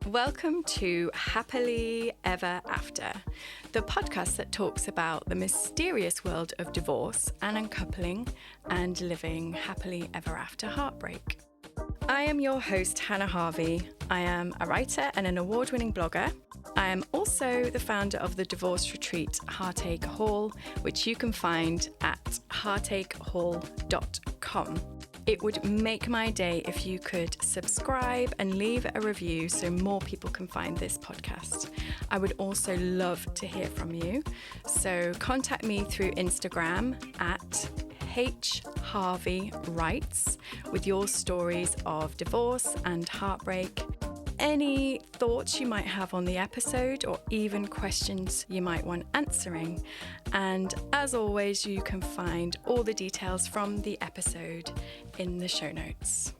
Welcome to Happily Ever After, the podcast that talks about the mysterious world of divorce and uncoupling and living happily ever after heartbreak. I am your host, Hannah Harvey. I am a writer and an award-winning blogger. I am also the founder of the divorce retreat Heartache Hall, which you can find at heartachehall.com. It would make my day if you could subscribe and leave a review so more people can find this podcast. I would also love to hear from you. So contact me through Instagram at HHarveyWrites with your stories of divorce and heartbreak. Any thoughts you might have on the episode or even questions you might want answering. And as always, you can find all the details from the episode in the show notes.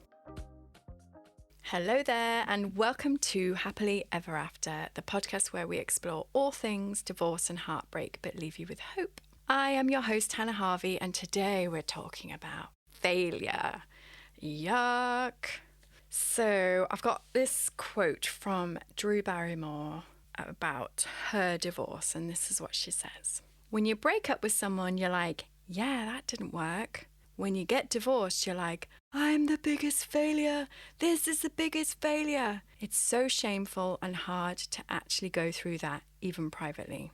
Hello there and welcome to Happily Ever After, the podcast where we explore all things divorce and heartbreak but leave you with hope. I am your host, Hannah Harvey, and today we're talking about failure. Yuck. So I've got this quote from Drew Barrymore about her divorce, and this is what she says. When you break up with someone, you're like, yeah, that didn't work. When you get divorced, you're like, I'm the biggest failure. This is the biggest failure. It's so shameful and hard to actually go through that, even privately.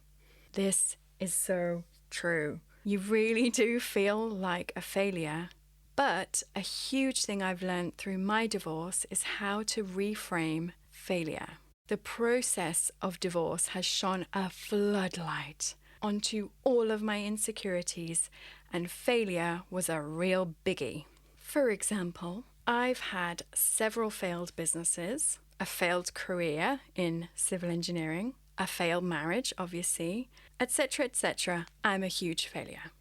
This is so true. You really do feel like a failure. But a huge thing I've learned through my divorce is how to reframe failure. The process of divorce has shone a floodlight onto all of my insecurities, and failure was a real biggie. For example, I've had several failed businesses, a failed career in civil engineering, a failed marriage, obviously, etc., etc. I'm a huge failure.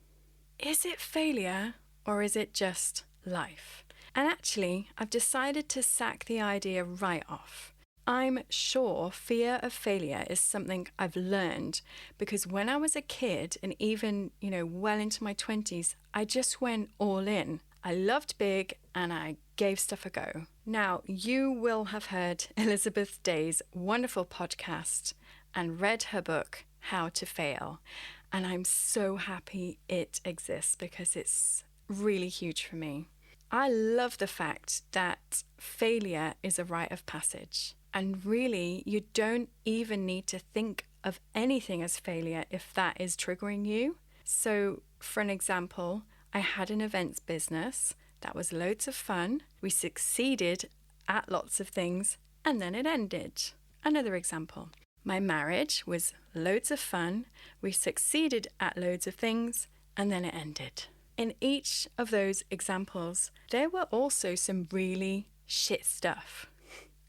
Is it failure? Or is it just life? And actually, I've decided to sack the idea right off. I'm sure fear of failure is something I've learned because when I was a kid and even, well into my 20s, I just went all in. I loved big and I gave stuff a go. Now, you will have heard Elizabeth Day's wonderful podcast and read her book, How to Fail. And I'm so happy it exists because it's really huge for me. I love the fact that failure is a rite of passage. And really, you don't even need to think of anything as failure if that is triggering you. So, for an example, I had an events business that was loads of fun. We succeeded at lots of things, and then it ended. Another example, my marriage was loads of fun. We succeeded at loads of things, and then it ended. In each of those examples, there were also some really shit stuff,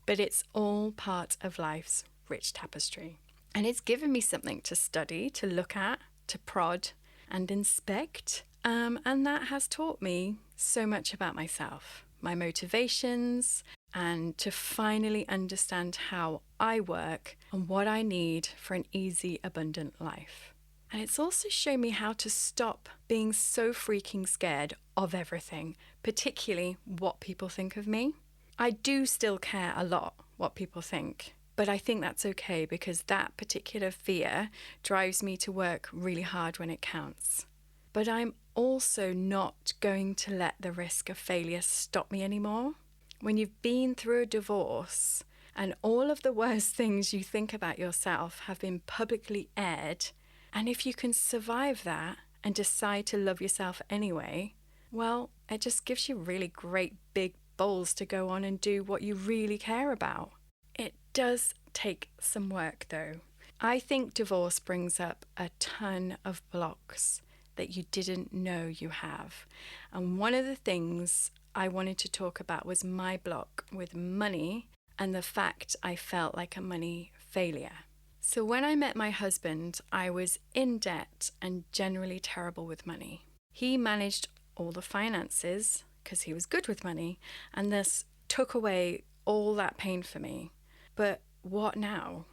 but it's all part of life's rich tapestry. And it's given me something to study, to look at, to prod and inspect. And that has taught me so much about myself, my motivations, and to finally understand how I work and what I need for an easy, abundant life. And it's also shown me how to stop being so freaking scared of everything, particularly what people think of me. I do still care a lot what people think, but I think that's okay because that particular fear drives me to work really hard when it counts. But I'm also not going to let the risk of failure stop me anymore. When you've been through a divorce and all of the worst things you think about yourself have been publicly aired, and if you can survive that and decide to love yourself anyway, well, it just gives you really great big balls to go on and do what you really care about. It does take some work though. I think divorce brings up a ton of blocks that you didn't know you have. And one of the things I wanted to talk about was my block with money and the fact I felt like a money failure. So when I met my husband, I was in debt and generally terrible with money. He managed all the finances because he was good with money, and this took away all that pain for me. But what now?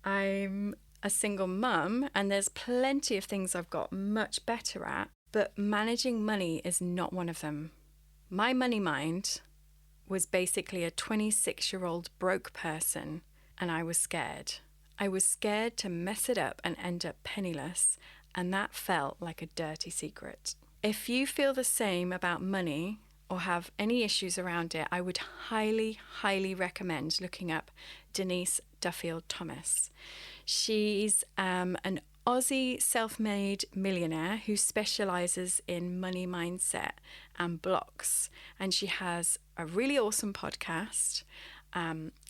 I'm a single mum and there's plenty of things I've got much better at, but managing money is not one of them. My money mind was basically a 26-year-old broke person, and I was scared. I was scared to mess it up and end up penniless, and that felt like a dirty secret. If you feel the same about money or have any issues around it, I would highly, highly recommend looking up Denise Duffield Thomas. She's an Aussie self-made millionaire who specializes in money mindset and blocks. And she has a really awesome podcast,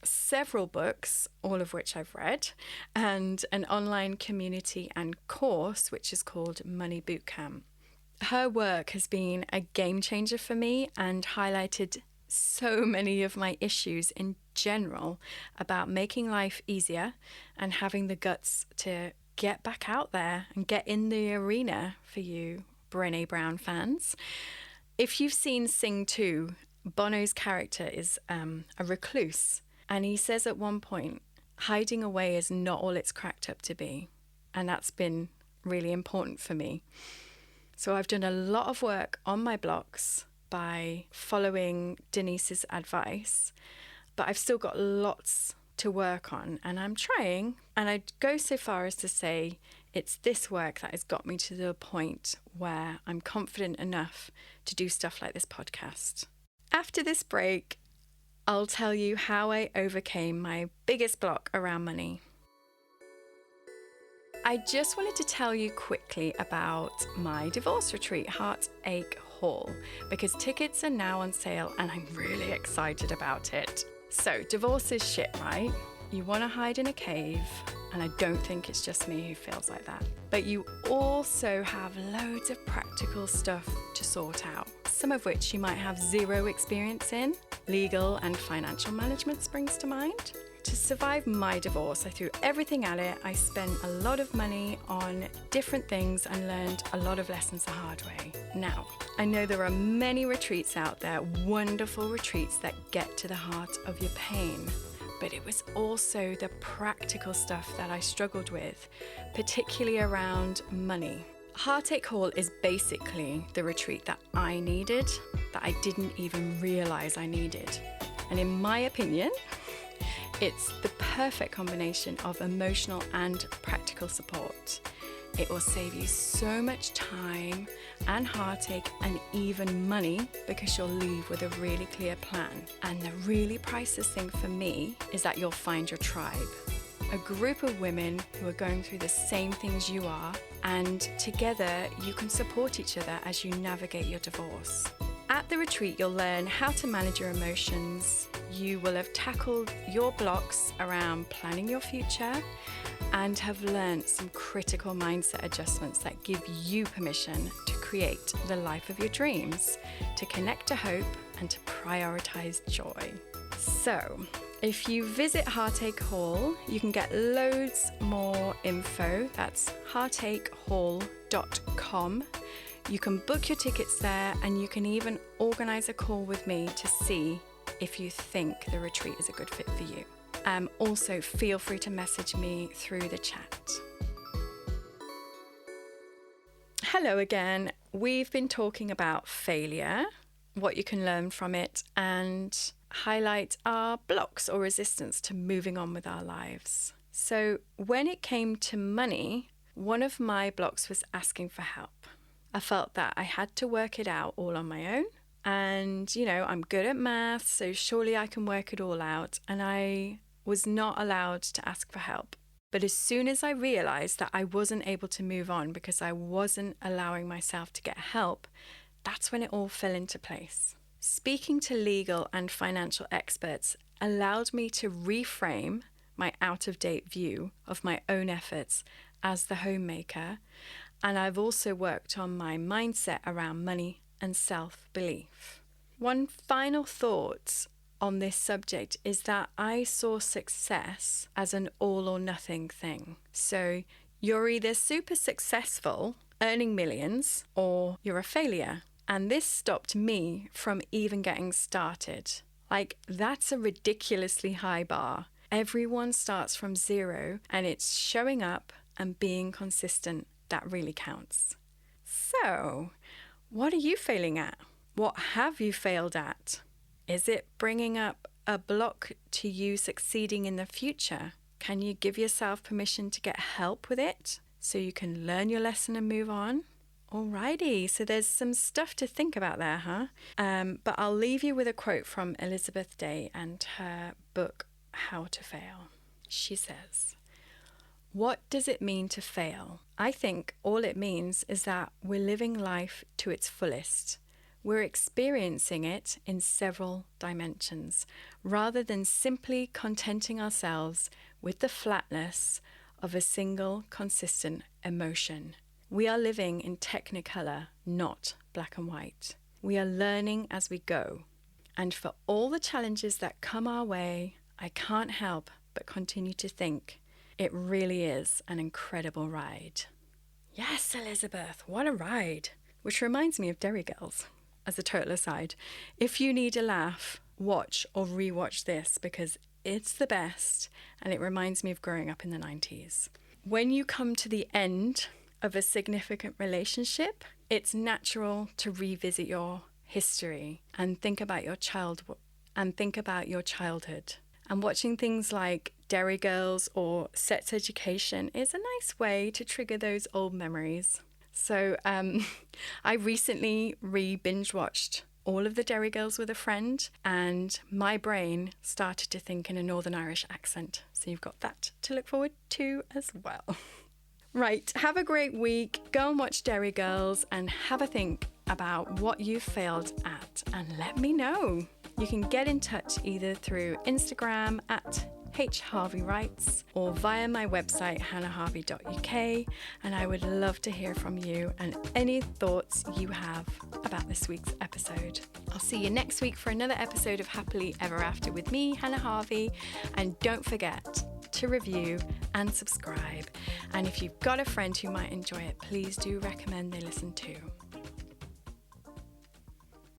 several books, all of which I've read, and an online community and course, which is called Money Bootcamp. Her work has been a game changer for me and highlighted so many of my issues in general about making life easier and having the guts to get back out there and get in the arena for you Brené Brown fans. If you've seen Sing 2, Bono's character is a recluse, and he says at one point, hiding away is not all it's cracked up to be. And that's been really important for me. So I've done a lot of work on my blocks by following Denise's advice, but I've still got lots to work on, and I'm trying. And I'd go so far as to say it's this work that has got me to the point where I'm confident enough to do stuff like this podcast. After this break, I'll tell you how I overcame my biggest block around money. I just wanted to tell you quickly about my divorce retreat, Heartache Hall, because tickets are now on sale and I'm really excited about it. So, divorce is shit, right? You want to hide in a cave, and I don't think it's just me who feels like that. But you also have loads of practical stuff to sort out, some of which you might have zero experience in. Legal and financial management springs to mind. To survive my divorce, I threw everything at it. I spent a lot of money on different things and learned a lot of lessons the hard way. Now, I know there are many retreats out there, wonderful retreats that get to the heart of your pain. But it was also the practical stuff that I struggled with, particularly around money. Heartache Hall is basically the retreat that I needed, that I didn't even realize I needed. And in my opinion, it's the perfect combination of emotional and practical support. It will save you so much time and heartache and even money because you'll leave with a really clear plan. And the really priceless thing for me is that you'll find your tribe. A group of women who are going through the same things you are, and together you can support each other as you navigate your divorce. At the retreat, you'll learn how to manage your emotions. You will have tackled your blocks around planning your future and have learned some critical mindset adjustments that give you permission to create the life of your dreams, to connect to hope and to prioritize joy. So, if you visit Heartache Hall, you can get loads more info. That's heartachehall.com. You can book your tickets there, and you can even organize a call with me to see if you think the retreat is a good fit for you. Also, feel free to message me through the chat. Hello again. We've been talking about failure, what you can learn from it, and highlight our blocks or resistance to moving on with our lives. So when it came to money, one of my blocks was asking for help. I felt that I had to work it out all on my own. And, I'm good at math, so surely I can work it all out. And I was not allowed to ask for help. But as soon as I realized that I wasn't able to move on because I wasn't allowing myself to get help, that's when it all fell into place. Speaking to legal and financial experts allowed me to reframe my out-of-date view of my own efforts as the homemaker. And I've also worked on my mindset around money and self-belief. One final thought on this subject is that I saw success as an all or nothing thing. So you're either super successful, earning millions, or you're a failure. And this stopped me from even getting started. That's a ridiculously high bar. Everyone starts from zero, and it's showing up and being consistent that really counts. So, what are you failing at? What have you failed at? Is it bringing up a block to you succeeding in the future? Can you give yourself permission to get help with it so you can learn your lesson and move on? Alrighty, so there's some stuff to think about there, huh? But I'll leave you with a quote from Elizabeth Day and her book, How to Fail. She says, "What does it mean to fail? I think all it means is that we're living life to its fullest. We're experiencing it in several dimensions, rather than simply contenting ourselves with the flatness of a single consistent emotion. We are living in technicolor, not black and white. We are learning as we go. And for all the challenges that come our way, I can't help but continue to think it really is an incredible ride." Yes, Elizabeth, what a ride. Which reminds me of Derry Girls. As a total aside, if you need a laugh, watch or rewatch this because it's the best and it reminds me of growing up in the 90s. When you come to the end of a significant relationship, it's natural to revisit your history and think about your childhood. And watching things like Derry Girls or Sex Education is a nice way to trigger those old memories. So I recently binge watched all of the Derry Girls with a friend, and my brain started to think in a Northern Irish accent. So you've got that to look forward to as well. Right, have a great week. Go and watch Derry Girls and have a think about what you failed at and let me know. You can get in touch either through Instagram at HHarveyWrites or via my website hannahharvey.uk, and I would love to hear from you and any thoughts you have about this week's episode. I'll see you next week for another episode of Happily Ever After with me, Hannah Harvey, and don't forget to review and subscribe. And if you've got a friend who might enjoy it, please do recommend they listen too.